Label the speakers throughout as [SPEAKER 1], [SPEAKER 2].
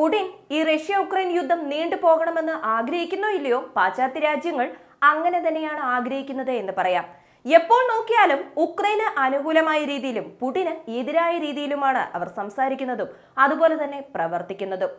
[SPEAKER 1] Putin ഈ Russia Ukraine യുദ്ധം നീണ്ടുപോകണമെന്ന് ആഗ്രഹിക്കുന്നോ ഇല്ലയോ? പാശ്ചാത്യ രാജ്യങ്ങൾ അങ്ങനെ തന്നെയാണ് ആഗ്രഹിക്കുന്നത് എന്ന് പറയാം. എപ്പോൾ നോക്കിയാലും ഉക്രൈന് അനുകൂലമായ രീതിയിലും പുടിന് എതിരായ രീതിയിലുമാണ് അവർ സംസാരിക്കുന്നതും അതുപോലെ തന്നെ പ്രവർത്തിക്കുന്നതും.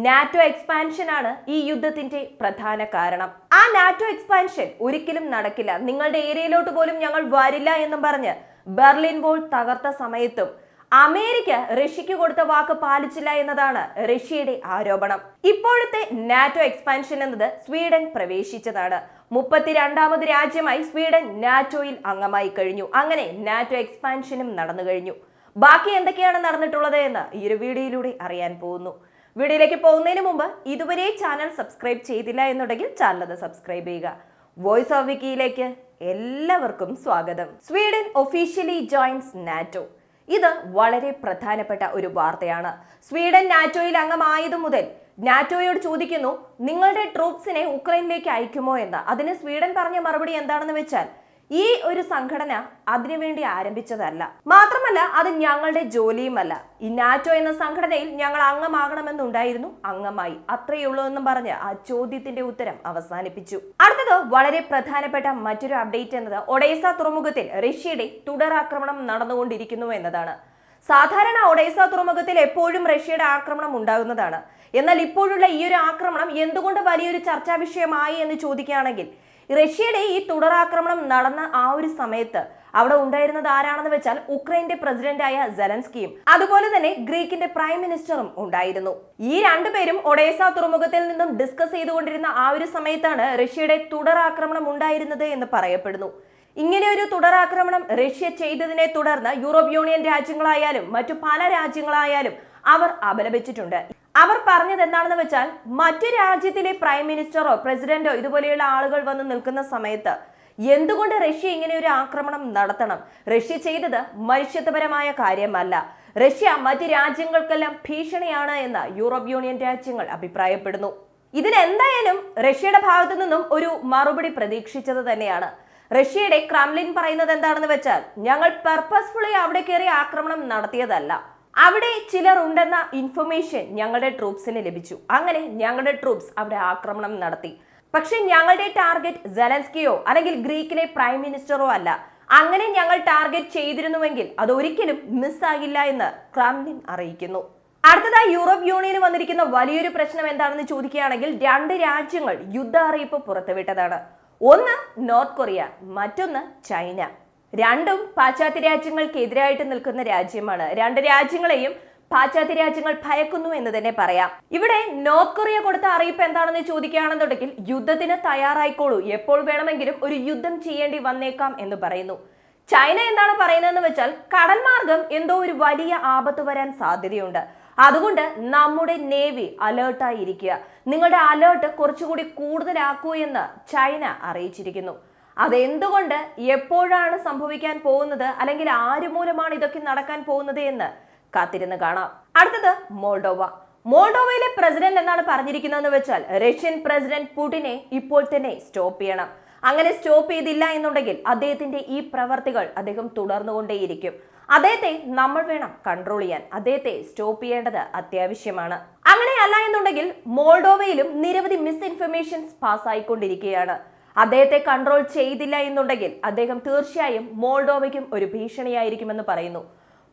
[SPEAKER 1] നാറ്റോ എക്സ്പാൻഷനാണ് ഈ യുദ്ധത്തിന്റെ പ്രധാന കാരണം. ആ നാറ്റോ എക്സ്പാൻഷൻ ഒരിക്കലും നടക്കില്ല, നിങ്ങളുടെ ഏരിയയിലോട്ട് പോലും ഞങ്ങൾ വരില്ല എന്നും പറഞ്ഞ് ബെർലിൻ വോൾ തകർത്ത സമയത്തും അമേരിക്ക റഷ്യക്ക് കൊടുത്ത വാക്ക് പാലിച്ചില്ല എന്നതാണ് റഷ്യയുടെ ആരോപണം. ഇപ്പോഴത്തെ നാറ്റോ എക്സ്പാൻഷൻ എന്നത് സ്വീഡൻ പ്രവേശിച്ചതാണ്. 32ാമത് രാജ്യമായി സ്വീഡൻ നാറ്റോയിൽ അംഗമായി കഴിഞ്ഞു. അങ്ങനെ നാറ്റോ എക്സ്പാൻഷനും നടന്നു കഴിഞ്ഞു. ബാക്കി എന്തൊക്കെയാണ് നടന്നിട്ടുള്ളത് എന്ന് ഈ ഒരു വീഡിയോയിലൂടെ അറിയാൻ പോകുന്നു. വീഡിയോയിലേക്ക് പോകുന്നതിന് മുമ്പ് ഇതുവരെ ചാനൽ സബ്സ്ക്രൈബ് ചെയ്തില്ല എന്നുണ്ടെങ്കിൽ ചാനൽ അത് സബ്സ്ക്രൈബ് ചെയ്യുക. വോയിസ് ഓഫ് വിക്കിയിലേക്ക് എല്ലാവർക്കും സ്വാഗതം. Sweden officially joints NATO. ഇത് വളരെ പ്രധാനപ്പെട്ട ഒരു വാർത്തയാണ്. സ്വീഡൻ നാറ്റോയിൽ അംഗമായതു മുതൽ നാറ്റോയോട് ചോദിക്കുന്നു, നിങ്ങളുടെ ട്രൂപ്സിനെ ഉക്രൈനിലേക്ക് അയക്കുമോ എന്ന്. അതിന് സ്വീഡൻ പറഞ്ഞ മറുപടി എന്താണെന്ന് വെച്ചാൽ, ഈ ഒരു സംഘടന അതിനുവേണ്ടി ആരംഭിച്ചതല്ല, മാത്രമല്ല അത് ഞങ്ങളുടെ ജോലിയുമല്ല. ഈ നാറ്റോ എന്ന സംഘടനയിൽ ഞങ്ങൾ അംഗമാകണമെന്നുണ്ടായിരുന്നു, അംഗമായി, അത്രയുള്ളൂ എന്നും പറഞ്ഞ് ആ ചോദ്യത്തിന്റെ ഉത്തരം അവസാനിപ്പിച്ചു. അടുത്തത് വളരെ പ്രധാനപ്പെട്ട മറ്റൊരു അപ്ഡേറ്റ് എന്നത് ഒഡേസ തുറമുഖത്തിൽ റഷ്യയുടെ തുടരാക്രമണം നടന്നുകൊണ്ടിരിക്കുന്നു എന്നതാണ്. സാധാരണ ഒഡേസ തുറമുഖത്തിൽ എപ്പോഴും റഷ്യയുടെ ആക്രമണം ഉണ്ടാകുന്നതാണ്. എന്നാൽ ഇപ്പോഴുള്ള ഈ ഒരു ആക്രമണം എന്തുകൊണ്ട് വലിയൊരു ചർച്ചാ വിഷയമായി എന്ന് ചോദിക്കുകയാണെങ്കിൽ, റഷ്യയുടെ ഈ തുടരാക്രമണം നടന്ന ആ ഒരു സമയത്ത് അവിടെ ഉണ്ടായിരുന്നത് ആരാണെന്ന് വെച്ചാൽ ഉക്രൈന്റെ പ്രസിഡന്റായ സെലൻസ്കിയും അതുപോലെ തന്നെ ഗ്രീക്കിന്റെ പ്രൈം മിനിസ്റ്ററും ഉണ്ടായിരുന്നു. ഈ രണ്ടുപേരും ഒഡേസ തുറമുഖത്തിൽ നിന്നും ഡിസ്കസ് ചെയ്തുകൊണ്ടിരുന്ന ആ ഒരു സമയത്താണ് റഷ്യയുടെ തുടരാക്രമണം ഉണ്ടായിരുന്നത് എന്ന് പറയപ്പെടുന്നു. ഇങ്ങനെ ഒരു തുടരാക്രമണം റഷ്യ ചെയ്തതിനെ തുടർന്ന് യൂറോപ്യൻ യൂണിയൻ രാജ്യങ്ങളായാലും മറ്റു പല രാജ്യങ്ങളായാലും അവർ അപലപിച്ചിട്ടുണ്ട്. അവർ പറഞ്ഞത് എന്താണെന്ന് വെച്ചാൽ, മറ്റു രാജ്യത്തിലെ പ്രൈം മിനിസ്റ്ററോ പ്രസിഡന്റോ ഇതുപോലെയുള്ള ആളുകൾ വന്ന് നിൽക്കുന്ന സമയത്ത് എന്തുകൊണ്ട് റഷ്യ ഇങ്ങനെ ഒരു ആക്രമണം നടത്തണം? റഷ്യ ചെയ്തത് മനുഷ്യത്വപരമായ കാര്യമല്ല. റഷ്യ മറ്റു രാജ്യങ്ങൾക്കെല്ലാം ഭീഷണിയാണ് എന്ന് യൂറോപ്യൻ യൂണിയൻ രാജ്യങ്ങൾ അഭിപ്രായപ്പെടുന്നു. ഇതിനെന്തായാലും റഷ്യയുടെ ഭാഗത്തു നിന്നും ഒരു മറുപടി പ്രതീക്ഷിച്ചത് തന്നെയാണ്. റഷ്യയുടെ ക്രെംലിൻ പറയുന്നത് എന്താണെന്ന് വെച്ചാൽ, ഞങ്ങൾ പർപ്പസ്ഫുള്ളി അവിടെ കയറി ആക്രമണം നടത്തിയതല്ല, അവിടെ ചിലർ ഉണ്ടെന്ന ഇൻഫർമേഷൻ ഞങ്ങളുടെ ട്രൂപ്സിന് ലഭിച്ചു, അങ്ങനെ ഞങ്ങളുടെ ട്രൂപ്സ് അവിടെ ആക്രമണം നടത്തി. പക്ഷെ ഞങ്ങളുടെ ടാർഗറ്റ് സെലൻസ്കിയോ അല്ലെങ്കിൽ ഗ്രീക്കിലെ പ്രൈം മിനിസ്റ്ററോ അല്ല. അങ്ങനെ ഞങ്ങൾ ടാർഗറ്റ് ചെയ്തിരുന്നുവെങ്കിൽ അത് ഒരിക്കലും മിസ്സാകില്ല എന്ന് ക്രെംലിൻ അറിയിക്കുന്നു. അടുത്തതായി യൂറോപ്യൻ യൂണിയന് വന്നിരിക്കുന്ന വലിയൊരു പ്രശ്നം എന്താണെന്ന് ചോദിക്കുകയാണെങ്കിൽ, 2 രാജ്യങ്ങൾ യുദ്ധ അറിയിപ്പ് പുറത്തുവിട്ടതാണ്. ഒന്ന് നോർത്ത് കൊറിയ, മറ്റൊന്ന് ചൈന. രണ്ടും പാശ്ചാത്യ രാജ്യങ്ങൾക്ക് എതിരായിട്ട് നിൽക്കുന്ന രാജ്യമാണ്. 2 രാജ്യങ്ങളെയും പാശ്ചാത്യ രാജ്യങ്ങൾ ഭയക്കുന്നു എന്ന് തന്നെ പറയാം. ഇവിടെ നോർത്ത് കൊറിയ കൊടുത്ത അറിയിപ്പ് എന്താണെന്ന് ചോദിക്കുകയാണെന്നുണ്ടെങ്കിൽ, യുദ്ധത്തിന് തയ്യാറായിക്കോളൂ, എപ്പോൾ വേണമെങ്കിലും ഒരു യുദ്ധം ചെയ്യേണ്ടി വന്നേക്കാം എന്ന് പറയുന്നു. ചൈന എന്താണ് പറയുന്നതെന്ന് വെച്ചാൽ, കടൽ മാർഗം എന്തോ ഒരു വലിയ ആപത്ത് വരാൻ സാധ്യതയുണ്ട്, അതുകൊണ്ട് നമ്മുടെ നേവി അലേർട്ടായി ഇരിക്കുക, നിങ്ങളുടെ അലേർട്ട് കുറച്ചുകൂടി കൂടുതലാക്കൂ എന്ന് ചൈന അറിയിച്ചിരിക്കുന്നു. അതെന്തുകൊണ്ട്, എപ്പോഴാണ് സംഭവിക്കാൻ പോകുന്നത്, അല്ലെങ്കിൽ ആര് മൂലമാണ് ഇതൊക്കെ നടക്കാൻ പോകുന്നത് എന്ന് കാത്തിരുന്ന് കാണാം. അടുത്തത് മോൾഡോവ. മോൾഡോവയിലെ പ്രസിഡന്റ് എന്താണ് പറഞ്ഞിരിക്കുന്നതെന്ന് വെച്ചാൽ, റഷ്യൻ പ്രസിഡന്റ് പുടിനെ ഇപ്പോൾ തന്നെ സ്റ്റോപ്പ് ചെയ്യണം. അങ്ങനെ സ്റ്റോപ്പ് ചെയ്തില്ല എന്നുണ്ടെങ്കിൽ അദ്ദേഹത്തിന്റെ ഈ പ്രവർത്തികൾ അദ്ദേഹം തുടർന്നുകൊണ്ടേയിരിക്കും. അദ്ദേഹത്തെ നമ്മൾ വേണം കൺട്രോൾ ചെയ്യാൻ, അദ്ദേഹത്തെ സ്റ്റോപ്പ് ചെയ്യേണ്ടത് അത്യാവശ്യമാണ്. അങ്ങനെയല്ല എന്നുണ്ടെങ്കിൽ മോൾഡോവയിലും നിരവധി മിസ്ഇൻഫർമേഷൻസ് പാസ്സായിക്കൊണ്ടിരിക്കുകയാണ്. അദ്ദേഹത്തെ കൺട്രോൾ ചെയ്തില്ല എന്നുണ്ടെങ്കിൽ അദ്ദേഹം തീർച്ചയായും മോൾഡോവയ്ക്കും ഒരു ഭീഷണിയായിരിക്കുമെന്ന് പറയുന്നു.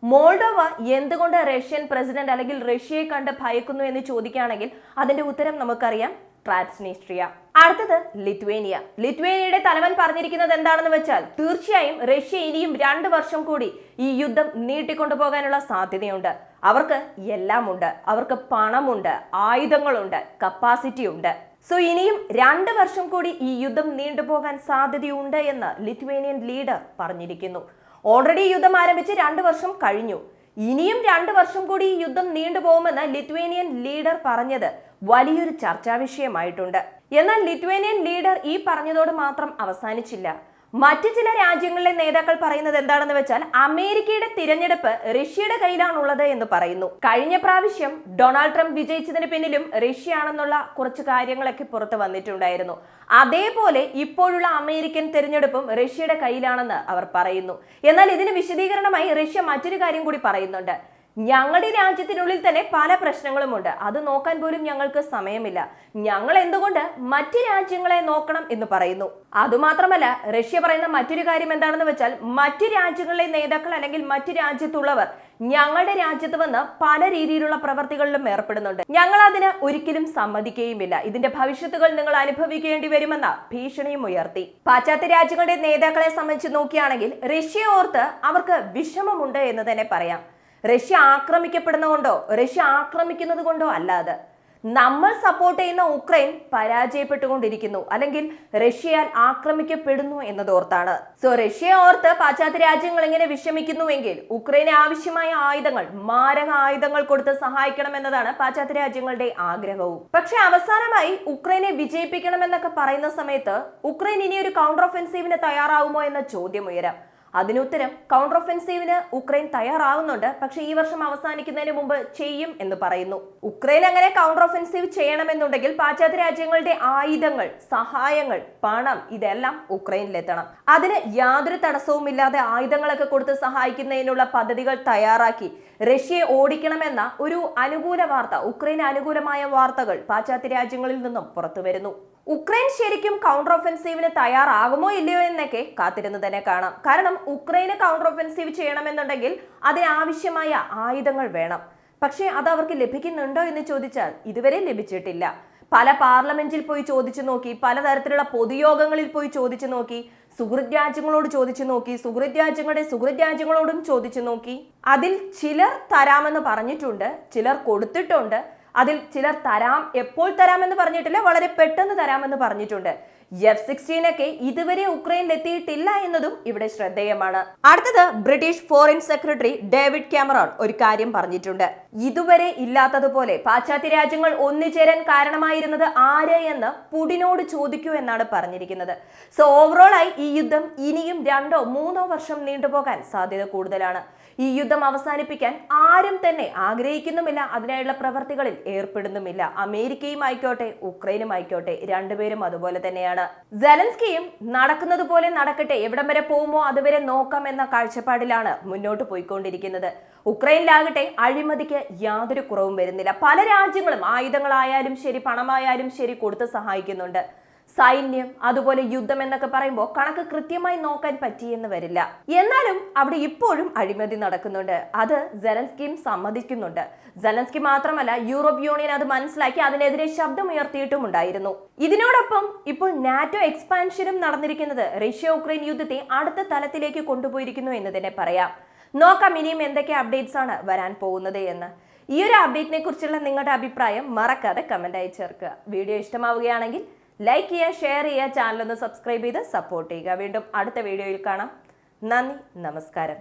[SPEAKER 1] മോൾഡോവ എന്തുകൊണ്ട് റഷ്യൻ പ്രസിഡന്റ് അല്ലെങ്കിൽ റഷ്യയെ കണ്ട് ഭയക്കുന്നു എന്ന് ചോദിക്കുകയാണെങ്കിൽ അതിന്റെ ഉത്തരം നമുക്കറിയാം, ട്രാൻസ്നിസ്ട്രിയ. അടുത്തത് ലിത്വേനിയ. ലിത്വേനിയയുടെ തലവൻ പറഞ്ഞിരിക്കുന്നത് എന്താണെന്ന് വെച്ചാൽ, തീർച്ചയായും റഷ്യ ഇനിയും 2 വർഷം കൂടി ഈ യുദ്ധം നീട്ടിക്കൊണ്ടുപോകാനുള്ള സാധ്യതയുണ്ട്. അവർക്ക് എല്ലാം ഉണ്ട്, അവർക്ക് പണമുണ്ട്, ആയുധങ്ങളുണ്ട്, കപ്പാസിറ്റി ഉണ്ട്. സോ ഇനിയും 2 വർഷം കൂടി ഈ യുദ്ധം നീണ്ടുപോകാൻ സാധ്യതയുണ്ട് എന്ന് ലിത്വേനിയൻ ലീഡർ പറഞ്ഞിരിക്കുന്നു. ഓൾറെഡി യുദ്ധം ആരംഭിച്ച് 2 വർഷം കഴിഞ്ഞു, ഇനിയും 2 വർഷം കൂടി ഈ യുദ്ധം നീണ്ടുപോകുമെന്ന് ലിത്വേനിയൻ ലീഡർ പറഞ്ഞത് വലിയൊരു ചർച്ചാ വിഷയമായിട്ടുണ്ട്. എന്നാൽ ലിത്വേനിയൻ ലീഡർ ഈ പറഞ്ഞതോട് മാത്രം അവസാനിച്ചില്ല. മറ്റു ചില രാജ്യങ്ങളിലെ നേതാക്കൾ പറയുന്നത് എന്താണെന്ന് വെച്ചാൽ, അമേരിക്കയുടെ തിരഞ്ഞെടുപ്പ് റഷ്യയുടെ കയ്യിലാണുള്ളത് എന്ന് പറയുന്നു. കഴിഞ്ഞ പ്രാവശ്യം ഡൊണാൾഡ് ട്രംപ് വിജയിച്ചതിന് പിന്നിലും റഷ്യ ആണെന്നുള്ള കുറച്ച് കാര്യങ്ങളൊക്കെ പുറത്തു വന്നിട്ടുണ്ടായിരുന്നു. അതേപോലെ ഇപ്പോഴുള്ള അമേരിക്കൻ തിരഞ്ഞെടുപ്പും റഷ്യയുടെ കയ്യിലാണെന്ന് അവർ പറയുന്നു. എന്നാൽ ഇതിന് വിശദീകരണമായി റഷ്യ മറ്റൊരു കാര്യം കൂടി പറയുന്നുണ്ട്. ഞങ്ങളുടെ രാജ്യത്തിനുള്ളിൽ തന്നെ പല പ്രശ്നങ്ങളുമുണ്ട്, അത് നോക്കാൻ പോലും ഞങ്ങൾക്ക് സമയമില്ല. ഞങ്ങൾ എന്തുകൊണ്ട് മറ്റു രാജ്യങ്ങളെ നോക്കണം എന്ന് പറയുന്നു. അതുമാത്രമല്ല, റഷ്യ പറയുന്ന മറ്റൊരു കാര്യം എന്താണെന്ന് വെച്ചാൽ, മറ്റു രാജ്യങ്ങളിലെ നേതാക്കൾ അല്ലെങ്കിൽ മറ്റു രാജ്യത്തുള്ളവർ ഞങ്ങളുടെ രാജ്യത്ത് വന്ന് പല രീതിയിലുള്ള പ്രവർത്തികളിലും ഏർപ്പെടുന്നുണ്ട്. ഞങ്ങൾ അതിന് ഒരിക്കലും സമ്മതിക്കുകയുമില്ല. ഇതിന്റെ ഭവിഷ്യത്തുകൾ നിങ്ങൾ അനുഭവിക്കേണ്ടി വരുമെന്ന ഭീഷണിയും ഉയർത്തി. പാശ്ചാത്യ രാജ്യങ്ങളുടെ നേതാക്കളെ സംബന്ധിച്ച് നോക്കുകയാണെങ്കിൽ റഷ്യ ഓർത്ത് അവർക്ക് വിഷമമുണ്ട് എന്ന് തന്നെ പറയാം. റഷ്യ ആക്രമിക്കപ്പെടുന്നതുകൊണ്ടോ റഷ്യ ആക്രമിക്കുന്നത് കൊണ്ടോ അല്ലാതെ നമ്മൾ സപ്പോർട്ട് ചെയ്യുന്ന ഉക്രൈൻ പരാജയപ്പെട്ടുകൊണ്ടിരിക്കുന്നു, അല്ലെങ്കിൽ റഷ്യയാൽ ആക്രമിക്കപ്പെടുന്നു എന്നതോർത്താണ്. സോ റഷ്യ ഓർത്ത് പാശ്ചാത്യ രാജ്യങ്ങൾ ഇങ്ങനെ വിഷമിക്കുന്നുവെങ്കിൽ ഉക്രൈന് ആവശ്യമായ ആയുധങ്ങൾ, മാരക ആയുധങ്ങൾ കൊടുത്ത് സഹായിക്കണം എന്നതാണ് പാശ്ചാത്യ രാജ്യങ്ങളുടെ ആഗ്രഹവും. പക്ഷെ അവസാനമായി ഉക്രൈനെ വിജയിപ്പിക്കണമെന്നൊക്കെ പറയുന്ന സമയത്ത് ഉക്രൈൻ ഇനി ഒരു കൗണ്ടർ ഒഫൻസീവിന് തയ്യാറാവുമോ എന്ന ചോദ്യം ഉയരാം. അതിനുത്തരം കൗണ്ടർ ഒഫൻസീവിന് ഉക്രൈൻ തയ്യാറാവുന്നുണ്ട്, പക്ഷെ ഈ വർഷം അവസാനിക്കുന്നതിന് മുമ്പ് ചെയ്യും എന്ന് പറയുന്നു. ഉക്രൈൻ അങ്ങനെ കൗണ്ടർ ഒഫൻസീവ് ചെയ്യണമെന്നുണ്ടെങ്കിൽ പാശ്ചാത്യ രാജ്യങ്ങളുടെ ആയുധങ്ങൾ, സഹായങ്ങൾ, പണം ഇതെല്ലാം ഉക്രൈനിലെത്തണം. അതിന് യാതൊരു തടസ്സവുമില്ലാതെ ആയുധങ്ങളൊക്കെ കൊടുത്ത് സഹായിക്കുന്നതിനുള്ള പദ്ധതികൾ തയ്യാറാക്കി റഷ്യയെ ഓടിക്കണമെന്ന ഒരു അനുകൂല വാർത്ത, ഉക്രൈന് അനുകൂലമായ വാർത്തകൾ പാശ്ചാത്യ രാജ്യങ്ങളിൽ നിന്നും പുറത്തു വരുന്നു. ഉക്രൈൻ ശരിക്കും കൗണ്ടർ ഒഫൻസീവിന് തയ്യാറാകുമോ ഇല്ലയോ എന്നൊക്കെ കാത്തിരുന്ന് തന്നെ കാണാം. കാരണം ഉക്രൈന് കൗണ്ടർ ഒഫൻസീവ് ചെയ്യണമെന്നുണ്ടെങ്കിൽ അതിനാവശ്യമായ ആയുധങ്ങൾ വേണം. പക്ഷേ അത് അവർക്ക് ലഭിക്കുന്നുണ്ടോ എന്ന് ചോദിച്ചാൽ ഇതുവരെ ലഭിച്ചിട്ടില്ല. പല പാർലമെന്റിൽ പോയി ചോദിച്ചു നോക്കി, പലതരത്തിലുള്ള പൊതുയോഗങ്ങളിൽ പോയി ചോദിച്ചു നോക്കി, സുഹൃത് രാജ്യങ്ങളോട് ചോദിച്ചു നോക്കി, സുഹൃത് രാജ്യങ്ങളോടും ചോദിച്ചു നോക്കി. അതിൽ ചിലർ തരാമെന്ന് പറഞ്ഞിട്ടുണ്ട്, ചിലർ കൊടുത്തിട്ടുണ്ട്. അതിൽ ചിലർ തരാം, എപ്പോൾ തരാമെന്ന് പറഞ്ഞിട്ടില്ല, വളരെ പെട്ടെന്ന് തരാമെന്ന് പറഞ്ഞിട്ടുണ്ട്. F-16 ഒക്കെ ഇതുവരെ ഉക്രൈനിൽ എത്തിയിട്ടില്ല എന്നതും ഇവിടെ ശ്രദ്ധേയമാണ്. അടുത്തത് British foreign secretary David Cameron ഒരു കാര്യം പറഞ്ഞിട്ടുണ്ട്. ഇതുവരെ ഇല്ലാത്തതുപോലെ പാശ്ചാത്യ രാജ്യങ്ങൾ ഒന്നുചേരാൻ കാരണമായിരുന്നത് ആര് എന്ന് പുടിനോട് ചോദിക്കൂ എന്നാണ് പറഞ്ഞിരിക്കുന്നത്. സോ ഓവറോൾ ആയി ഈ യുദ്ധം ഇനിയും 2-3 വർഷം നീണ്ടുപോകാൻ സാധ്യത കൂടുതലാണ്. ഈ യുദ്ധം അവസാനിപ്പിക്കാൻ ആരും തന്നെ ആഗ്രഹിക്കുന്നുമില്ല, അതിനായുള്ള പ്രവർത്തികളിൽ ഏർപ്പെടുന്നുമില്ല. അമേരിക്കയും ആയിക്കോട്ടെ ഉക്രൈനും ആയിക്കോട്ടെ, രണ്ടുപേരും അതുപോലെ തന്നെയാണ്. സെലൻസ്കിയും നടക്കുന്നത് പോലെ നടക്കട്ടെ, എവിടം വരെ പോകുമോ അതുവരെ നോക്കാം എന്ന കാഴ്ചപ്പാടിലാണ് മുന്നോട്ട് പോയിക്കൊണ്ടിരിക്കുന്നത്. ഉക്രൈനിലാകട്ടെ അഴിമതിക്ക് യാതൊരു കുറവും വരുന്നില്ല. പല രാജ്യങ്ങളും ആയുധങ്ങളായാലും ശരി, പണമായാലും ശരി കൊടുത്ത് സഹായിക്കുന്നുണ്ട്. സൈന്യം, അതുപോലെ യുദ്ധം എന്നൊക്കെ പറയുമ്പോൾ കണക്ക് കൃത്യമായി നോക്കാൻ പറ്റിയെന്ന് വരില്ല. എന്നാലും അവിടെ ഇപ്പോഴും അഴിമതി നടക്കുന്നുണ്ട്. അത് സെലൻസ്കിയും സമ്മതിക്കുന്നുണ്ട്. സെലൻസ്കി മാത്രമല്ല, യൂറോപ്പ് യൂണിയൻ അത് മനസ്സിലാക്കി അതിനെതിരെ ശബ്ദമുയർത്തിയിട്ടുമുണ്ടായിരുന്നു. ഇതിനോടൊപ്പം ഇപ്പോൾ നാറ്റോ എക്സ്പാൻഷനും നടന്നിരിക്കുന്നത് റഷ്യ ഉക്രൈൻ യുദ്ധത്തെ അടുത്ത തലത്തിലേക്ക് കൊണ്ടുപോയിരിക്കുന്നു എന്ന് തന്നെ പറയാം. നോക്കാം ഇനിയും എന്തൊക്കെ അപ്ഡേറ്റ്സ് ആണ് വരാൻ പോകുന്നത് എന്ന്. ഈ ഒരു അപ്ഡേറ്റിനെ കുറിച്ചുള്ള നിങ്ങളുടെ അഭിപ്രായം മറക്കാതെ കമന്റായി ചേർക്കുക. വീഡിയോ ഇഷ്ടമാവുകയാണെങ്കിൽ ലൈക്ക് ചെയ്യുക, ഷെയർ ചെയ്യുക, ചാനൽ ഒന്ന് സബ്സ്ക്രൈബ് ചെയ്ത് സപ്പോർട്ട് ചെയ്യുക. വീണ്ടും അടുത്ത വീഡിയോയിൽ കാണാം. നന്ദി, നമസ്കാരം.